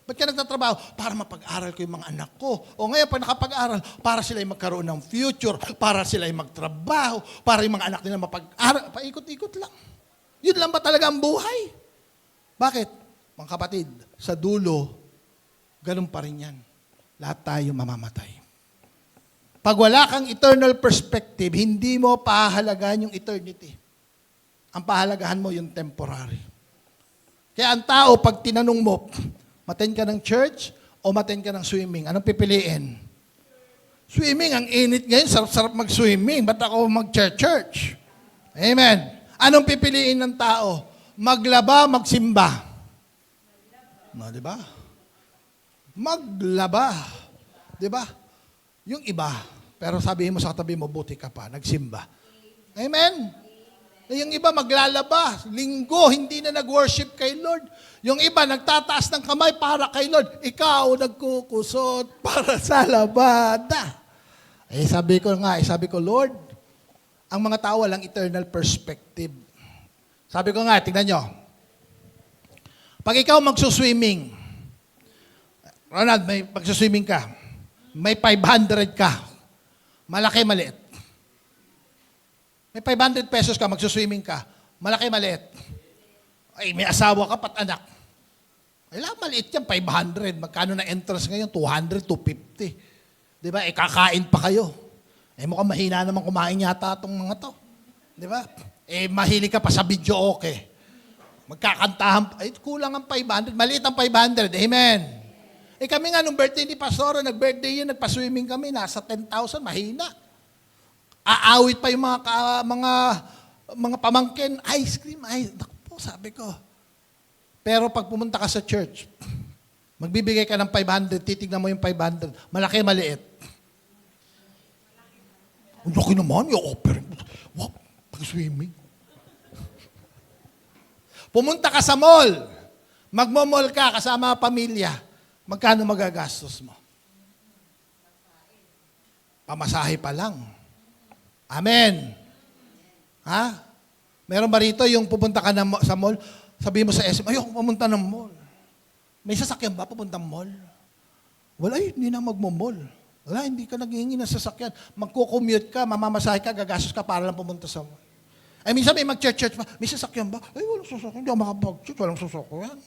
Ba't ka nagtatrabaho? Para mapag-aral ko yung mga anak ko. O ngayon, pag nakapag-aral, para sila ay magkaroon ng future, para sila ay magtrabaho, para yung mga anak nila mapag-aral. Paikot-ikot lang. Yun lang ba talaga ang buhay? Bakit? Mga kapatid, sa dulo, ganun pa rin yan. Lahat tayo mamamatay. Pag wala kang eternal perspective, hindi mo pahalagahan yung eternity. Ang pahalagahan mo yung temporary. Kaya ang tao, pag tinanong mo, maten ka ng church o maten ka ng swimming? Anong pipiliin? Swimming, ang init ngayon, sarap-sarap mag-swimming. Ba't ako mag-church? Amen. Anong pipiliin ng tao? Maglaba, magsimba. No, di ba? Maglaba. Di ba? Yung iba, pero sabihin mo sa katabi mo, buti ka pa, nagsimba. Amen? Yung iba maglalaba, linggo, hindi na nag-worship kay Lord. Yung iba nagtataas ng kamay para kay Lord. Ikaw nagkukusot para sa labada. Sabi ko, Lord, ang mga tao walang eternal perspective. Sabi ko nga, tingnan nyo. Pag ikaw magsuswimming, Ronald, may magsuswimming ka, may 500 ka, malaki, maliit. May 500 pesos ka, magsuswimming ka. Malaki, maliit. Ay, may asawa ka, pat anak. Ay, maliit yan, 500. Magkano na entrance ngayon? 200, 250. Di ba? Kakain pa kayo. Mukhang mahina naman kumain yata itong mga to. Di ba? Mahilig ka pa sa video, okay. Magkakantahan, kulang ang 500. Maliit ang 500. Amen. Kami nga, nung birthday ni Pastor, nag-birthday yun, nagpa-swimming kami, nasa 10,000, mahina. Aawit pa yung mga pamangkin, ice cream, naku po, sabi ko. Pero pag pumunta ka sa church, magbibigay ka ng 500, titignan mo yung 500, malaki, maliit. Ang laki naman, yung offer. Wow, pag-swimming. Pumunta ka sa mall, magmo-mall ka kasama ang pamilya, magkano magagastos mo? Pamasahe pa lang. Amen. Ha? Meron ba rito yung pupunta ka sa mall, sabihin mo sa SM, ayoko pumunta ng mall. May sasakyan ba pupuntang mall? Wala, hindi na magmo-mall. Wala, hindi ka naghihingi ng sasakyan. Magko-commute ka, mamamasahe ka, gagastos ka para lang pumunta sa mall. Minsan may mag-church pa, may sasakyan ba? Walang sasakyan, hindi ako makapag-church, walang sasakyan.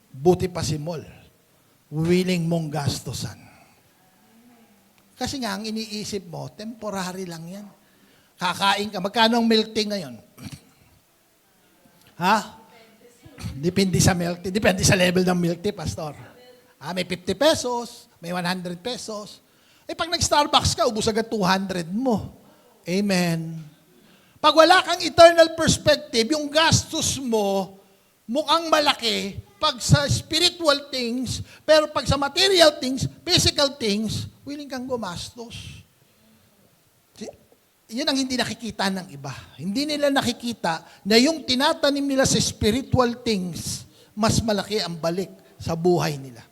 Buti pa si mall. Willing mong gastosan. Kasi nga, ang iniisip mo, temporary lang yan. Kakain ka. Magkano ang milk tea ngayon? Ha? Depende sa milk tea. Depende sa level ng milk tea, Pastor. May 50 pesos, may 100 pesos. Pag nag-Starbucks ka, ubus agad 200 mo. Amen. Pag wala kang eternal perspective, yung gastos mo, mukhang malaki, pag sa spiritual things, pero pag sa material things, physical things, willing kang gumastos. Yun ang hindi nakikita ng iba. Hindi nila nakikita na yung tinatanim nila sa spiritual things, mas malaki ang balik sa buhay nila.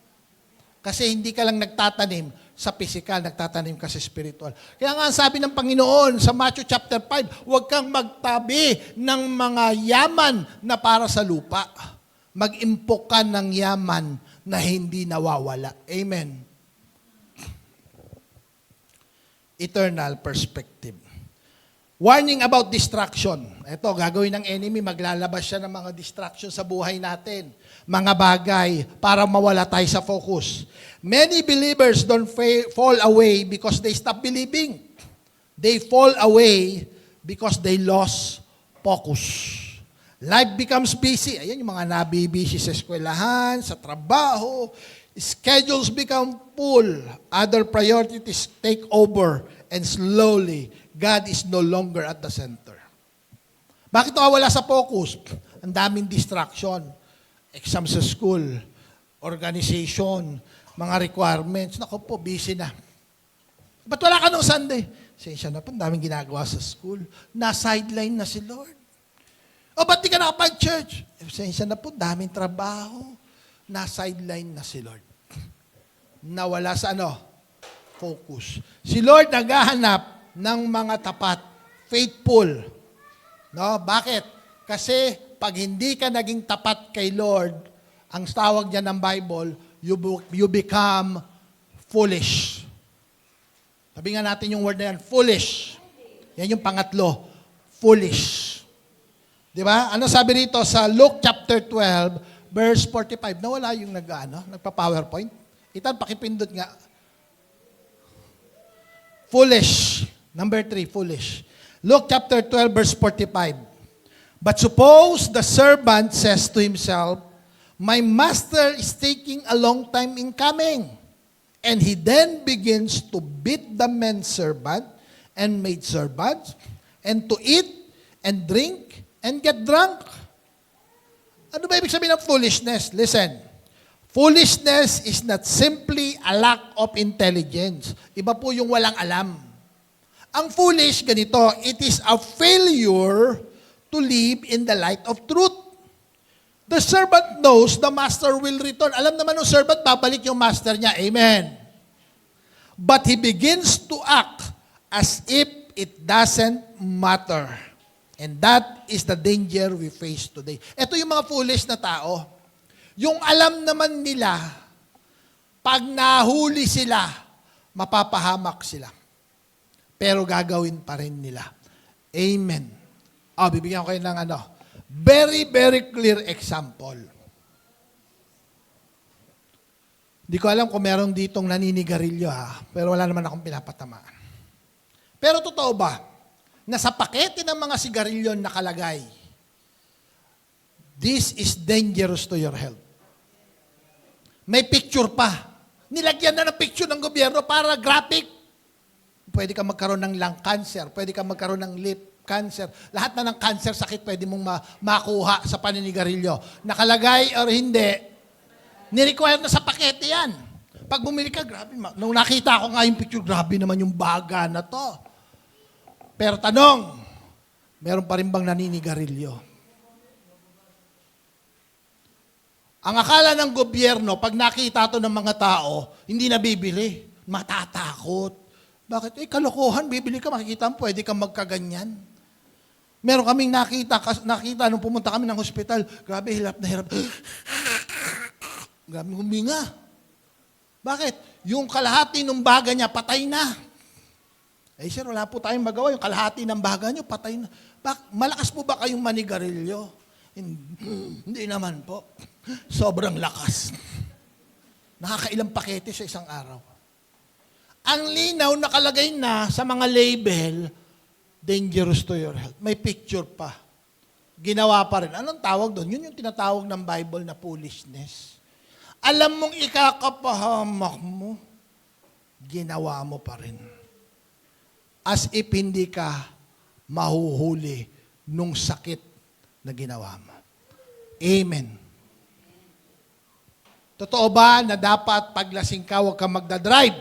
Kasi hindi ka lang nagtatanim sa physical, nagtatanim ka sa spiritual. Kaya nga sabi ng Panginoon sa Matthew chapter 5, huwag kang magtabi ng mga yaman na para sa lupa. Mag-impok ka ng yaman na hindi nawawala. Amen. Eternal perspective. Warning about distraction. Ito, gagawin ng enemy, maglalabas siya ng mga distraction sa buhay natin. Mga bagay para mawala tayo sa focus. Many believers don't fall away because they stop believing. They fall away because they lost focus. Life becomes busy. Ayan yung mga nabibisi sa eskwelahan, sa trabaho. Schedules become full. Other priorities take over. And slowly, God is no longer at the center. Bakit nawawala sa focus? Ang daming distraction. Exam sa school, organization, mga requirements. Naku po, busy na. Ba't wala ka nung Sunday? Sensya na po, ang daming ginagawa sa school. Na-sideline na si Lord. O ba't di ka nakapag-church? Sensya na po, daming trabaho. Na-sideline na si Lord. Nawala sa focus. Si Lord naghahanap ng mga tapat, faithful. No? Bakit? Kasi pag hindi ka naging tapat kay Lord, Ang tawag niya ng Bible, you become foolish. Sabi nga natin yung word na yan, foolish. Yan yung pangatlo, foolish. Di ba? Ano sabi rito sa Luke chapter 12, verse 45? Nawala yung nagpa-PowerPoint. Itan, pakipindot nga. Foolish. Number 3, foolish. Luke chapter 12, verse 45. But suppose the servant says to himself, my master is taking a long time in coming. And he then begins to beat the servant and maidservants, and to eat and drink and get drunk. Ano ba ibig sabihin ng foolishness? Listen. Foolishness is not simply a lack of intelligence. Iba po yung walang alam. Ang foolish, ganito, it is a failure to live in the light of truth. The servant knows the master will return. Alam naman ng servant, babalik yung master niya. Amen. But he begins to act as if it doesn't matter. And that is the danger we face today. Ito yung mga foolish na tao. Yung alam naman nila, pag nahuli sila, mapapahamak sila. Pero gagawin pa rin nila. Amen. Bibigyan ko kayo ng very, very clear example. Di ko alam kung meron ditong naninigarilyo pero wala naman akong pinapatamaan. Pero totoo ba, na sa pakete ng mga sigarilyo nakalagay, this is dangerous to your health. May picture pa. Nilagyan na ng picture ng gobyerno para graphic. Pwede ka magkaroon ng lung cancer, pwede ka magkaroon ng lip cancer. Lahat na ng cancer, sakit, pwede mong makuha sa paninigarilyo. Nakalagay or hindi, ni-require na sa pakete yan. Pag bumili ka, grabe. Nung nakita ko nga yung picture, grabe naman yung baga na to. Pero tanong, meron pa rin bang naninigarilyo? Ang akala ng gobyerno, pag nakita to ng mga tao, hindi na bibili. Matatakot. Bakit? Kalokohan, bibili ka, makikita mo, pwede kang magkaganyan. Meron kaming nakita nung pumunta kami ng hospital. Grabe, hirap na hirap. Grabe, huminga. Bakit? Yung kalahati ng baga niya, patay na. Sir, wala po tayong magawa. Yung kalahati ng baga niyo, patay na. Malakas po ba kayong manigarilyo? Hindi naman po. Sobrang lakas. Nakakailang pakete sa isang araw. Ang linaw nakalagay na sa mga label, dangerous to your health. May picture pa. Ginawa pa rin. Anong tawag doon? Yun yung tinatawag ng Bible na foolishness. Alam mong ikakapahamak mo, ginawa mo pa rin. As if hindi ka mahuhuli nung sakit na ginawa mo. Amen. Totoo ba na dapat paglasing ka, huwag ka magdadrive?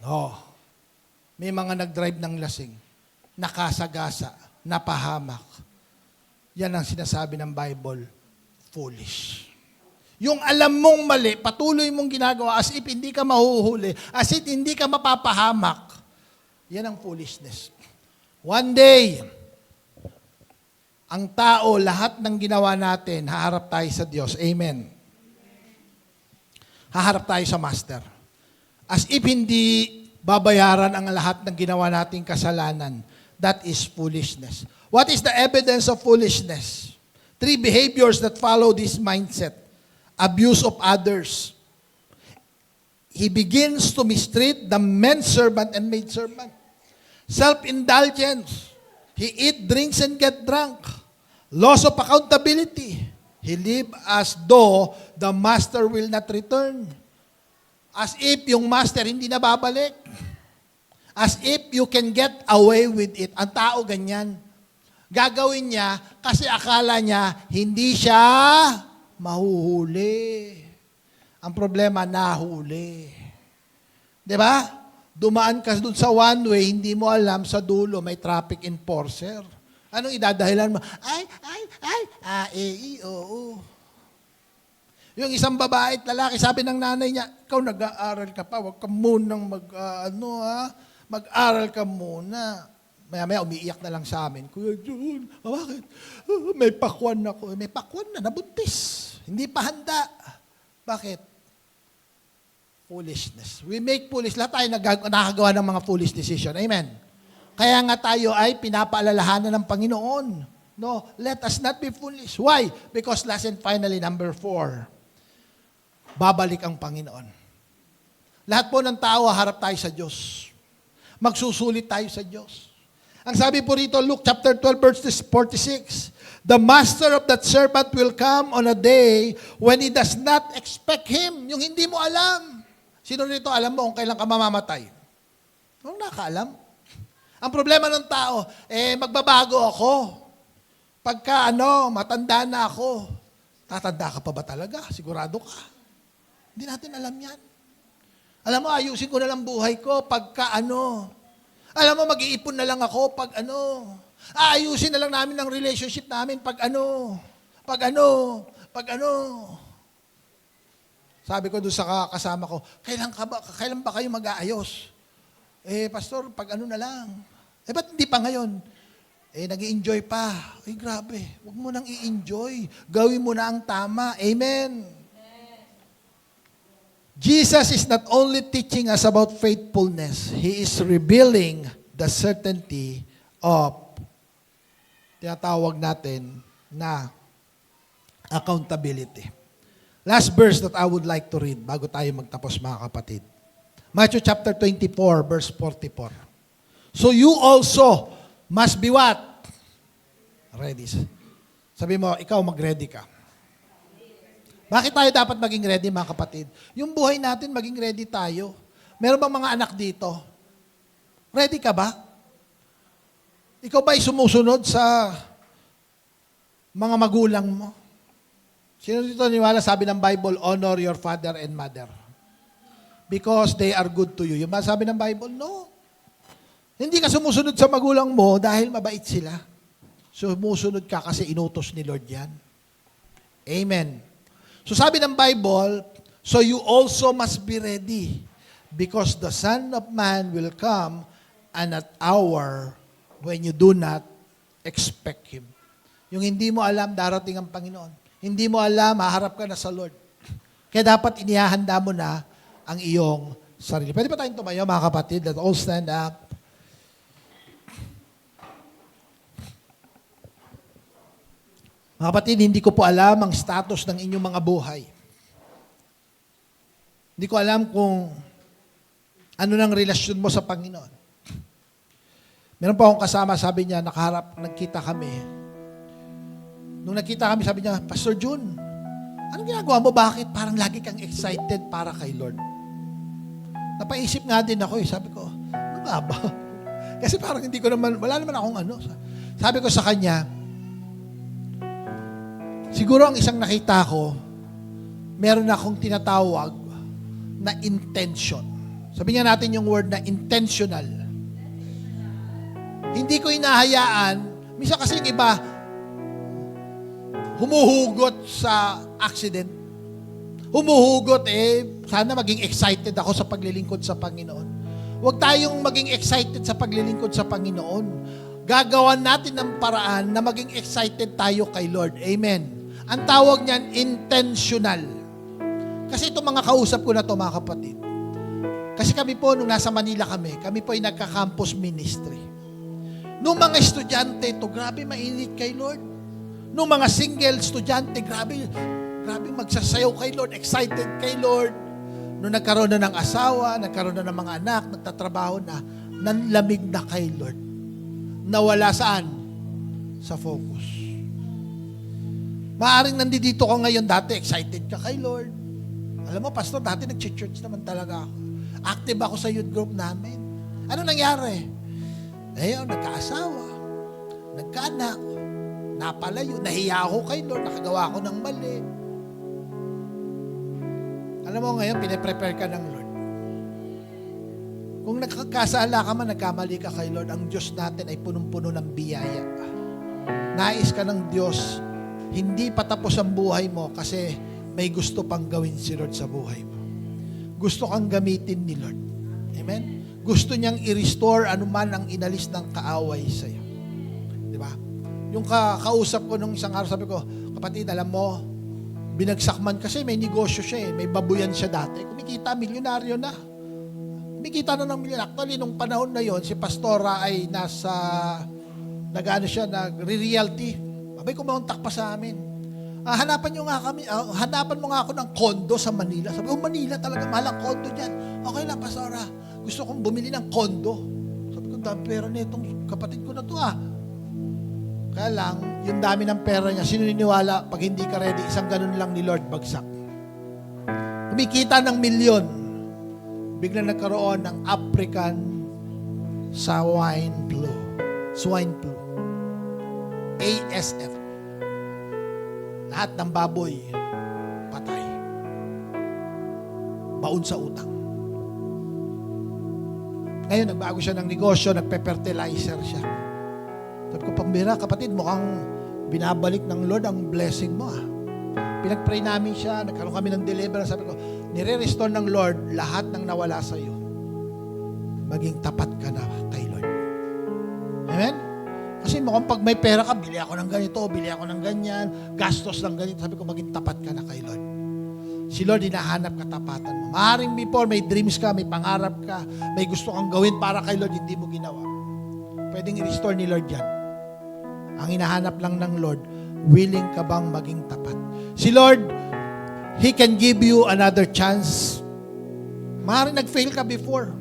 No. May mga nagdrive ng lasing, nakasagasa, napahamak. Yan ang sinasabi ng Bible, foolish. Yung alam mong mali, patuloy mong ginagawa as if hindi ka mahuhuli, as if hindi ka mapapahamak. Yan ang foolishness. One day, ang tao, lahat ng ginawa natin, haharap tayo sa Diyos. Amen. Haharap tayo sa Master. As if hindi babayaran ang lahat ng ginawa nating kasalanan. That is foolishness. What is the evidence of foolishness? 3 behaviors that follow this mindset. Abuse of others. He begins to mistreat the servant and maidservant. Self-indulgence. He eat, drinks, and get drunk. Loss of accountability. He live as though the master will not return. As if yung master hindi na babalik. As if you can get away with it. Ang tao ganyan. Gagawin niya kasi akala niya hindi siya mahuhuli. Ang problema, nahuli. Diba? Dumaan ka dun sa one way, hindi mo alam sa dulo may traffic enforcer. Anong idadahilan mo? Oo. Yung isang babae at lalaki, sabi ng nanay niya, ikaw nag-aaral ka pa, huwag ka munang mag-aral ka muna. Maya-maya, umiiyak na lang sa amin. Kuya Jun, bakit? May pakwan ako. May pakwan na, nabuntis. Hindi pa handa. Bakit? Foolishness. We make foolish. Lahat tayo nakagawa ng mga foolish decision. Amen. Kaya nga tayo ay pinapaalalahanan ng Panginoon. No, let us not be foolish. Why? Because last and finally, number 4, babalik ang Panginoon. Lahat po ng tao, harap tayo sa Diyos. Magsusulit tayo sa Diyos. Ang sabi po rito, Luke chapter 12, verse 46, the master of that servant will come on a day when he does not expect him. Yung hindi mo alam. Sino rito alam mo kung kailan ka mamamatay? Anong nakaalam? Ang problema ng tao, magbabago ako. Pagka matanda na ako. Tatanda ka pa ba talaga? Sigurado ka. Hindi natin alam yan. Alam mo, ayusin ko na lang buhay ko pagka Alam mo, mag-iipon na lang ako pag Aayusin na lang namin ang relationship namin pag Sabi ko doon sa kasama ko, kailan ba kayo mag-aayos? Pastor, pag na lang. Ba't hindi pa ngayon? Nag-i-enjoy pa. Grabe. Huwag mo nang i-enjoy. Gawin mo na ang tama. Amen. Jesus is not only teaching us about faithfulness, He is revealing the certainty of tinatawag natin na accountability. Last verse that I would like to read bago tayo magtapos, mga kapatid. Matthew chapter 24, verse 44. So you also must be what? Ready. Sabi mo, ikaw mag-ready ka. Bakit tayo dapat maging ready, mga kapatid? Yung buhay natin, maging ready tayo. Meron bang mga anak dito? Ready ka ba? Ikaw ba ay sumusunod sa mga magulang mo? Sino dito niwala, sabi ng Bible, honor your father and mother because they are good to you. Yung ba sabi ng Bible? No. Hindi ka sumusunod sa magulang mo dahil mabait sila. Sumusunod ka kasi inutos ni Lord yan. Amen. So sabi ng Bible, so you also must be ready because the Son of Man will come and at hour when you do not expect Him. Yung hindi mo alam, darating ang Panginoon. Hindi mo alam, maharap ka na sa Lord. Kaya dapat inihahanda mo na ang iyong sarili. Pwede ba tayong tumayo, mga kapatid? Let's all stand up. Mga kapatid, hindi ko po alam ang status ng inyong mga buhay. Hindi ko alam kung ano nang relasyon mo sa Panginoon. Meron pa akong kasama, sabi niya, nagkita kami. Nung nagkita kami, sabi niya, Pastor Jun, anong ginagawa mo? Bakit parang lagi kang excited para kay Lord? Napaisip nga din ako sabi ko, ano nga ba? Kasi parang hindi ko naman, wala naman akong Sabi ko sa kanya, siguro ang isang nakita ko, meron akong tinatawag na intention. Sabihin nga natin yung word na intentional. Hindi ko hinahayaan, minsan kasi yung iba, humuhugot sa accident. Humuhugot sana maging excited ako sa paglilingkod sa Panginoon. Huwag tayong maging excited sa paglilingkod sa Panginoon. Gagawan natin ng paraan na maging excited tayo kay Lord. Amen. Ang tawag niyan, intentional. Kasi itong mga kausap ko na ito, mga kapatid. Kasi kami po, nung nasa Manila kami po ay nagka-campus ministry. Nung mga estudyante ito, grabe mainit kay Lord. Nung mga single estudyante, grabe magsasayaw kay Lord, excited kay Lord. Nung nagkaroon na ng asawa, nagkaroon na ng mga anak, nagtatrabaho na, nanlamig na kay Lord. Nawala saan? Sa focus. Maaring nandito ka ngayon, dati excited ka kay Lord. Alam mo, Pastor, dati nag-church naman talaga ako. Active ako sa youth group namin. Ano nangyari? Nagkaasawa, nagkaanak, napalayo, nahiya ako kay Lord, nakagawa ako ng mali. Alam mo ngayon, pinaprepare ka ng Lord. Kung nagkakasala ka man, nagkamali ka kay Lord, ang Diyos natin ay punong-puno ng biyaya. Nais ka ng Diyos, hindi patapos ang buhay mo kasi may gusto pang gawin si Lord sa buhay mo. Gusto kang gamitin ni Lord. Amen? Gusto niyang i-restore anuman ang inalis ng kaaway sa'yo. Di ba? Yung kausap ko nung isang araw, sabi ko, kapatid, alam mo, binagsak man kasi may negosyo siya eh. May babuyan siya dati. Kumikita, milyonaryo na. Kumikita na ng milyon. Actually, nung panahon na yon, si Pastora ay nag-realty. Abay, kumontak pa sa amin. Hanapan mo nga ako ng kondo sa Manila. Sabi ko, Manila talaga, mahal ang kondo dyan. Okay lang, Pastora. Gusto kong bumili ng kondo. Sabi ko, dami pera na itong kapatid ko na to Kaya lang, yung dami ng pera niya, sino niniwala, pag hindi ka ready, isang ganun lang ni Lord bagsak. Kumikita ng milyon. Bigla nagkaroon ng African swine flu. ASF. Lahat ng baboy, patay. Baon sa utang. Ngayon, nagbago siya ng negosyo, nagpe-fertilizer siya. Sabi ko, pambira, kapatid, mukhang binabalik ng Lord ang blessing mo. Pinag-pray namin siya, nagkaroon kami ng deliverance. Sabi ko, nire-restore ng Lord lahat ng nawala sa iyo. Maging tapat ka na kay Lord. Amen? Kasi mukhang pag may pera ka, bili ako ng ganito, bili ako ng ganyan, gastos ng ganito. Sabi ko, maging tapat ka na kay Lord. Si Lord, hinahanap katapatan mo. Maaaring before, may dreams ka, may pangarap ka, may gusto kang gawin para kay Lord, hindi mo ginawa. Pwedeng i-restore ni Lord yan. Ang hinahanap lang ng Lord, willing ka bang maging tapat? Si Lord, He can give you another chance. Maaaring nag-fail ka before.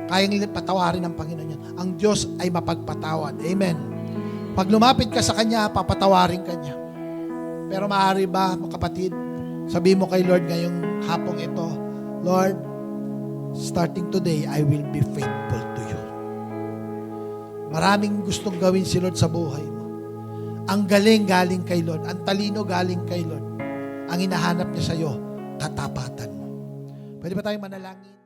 Kayang patawarin ng Panginoon yan. Ang Diyos ay mapagpatawad. Amen. Pag lumapit ka sa Kanya, papatawarin ka niya. Pero maaari ba, kapatid, sabihin mo kay Lord ngayong hapong ito, Lord, starting today, I will be faithful to you. Maraming gustong gawin si Lord sa buhay mo. Ang galing galing kay Lord. Ang talino galing kay Lord. Ang hinahanap niya sa iyo, katapatan mo. Pwede ba tayong manalangin?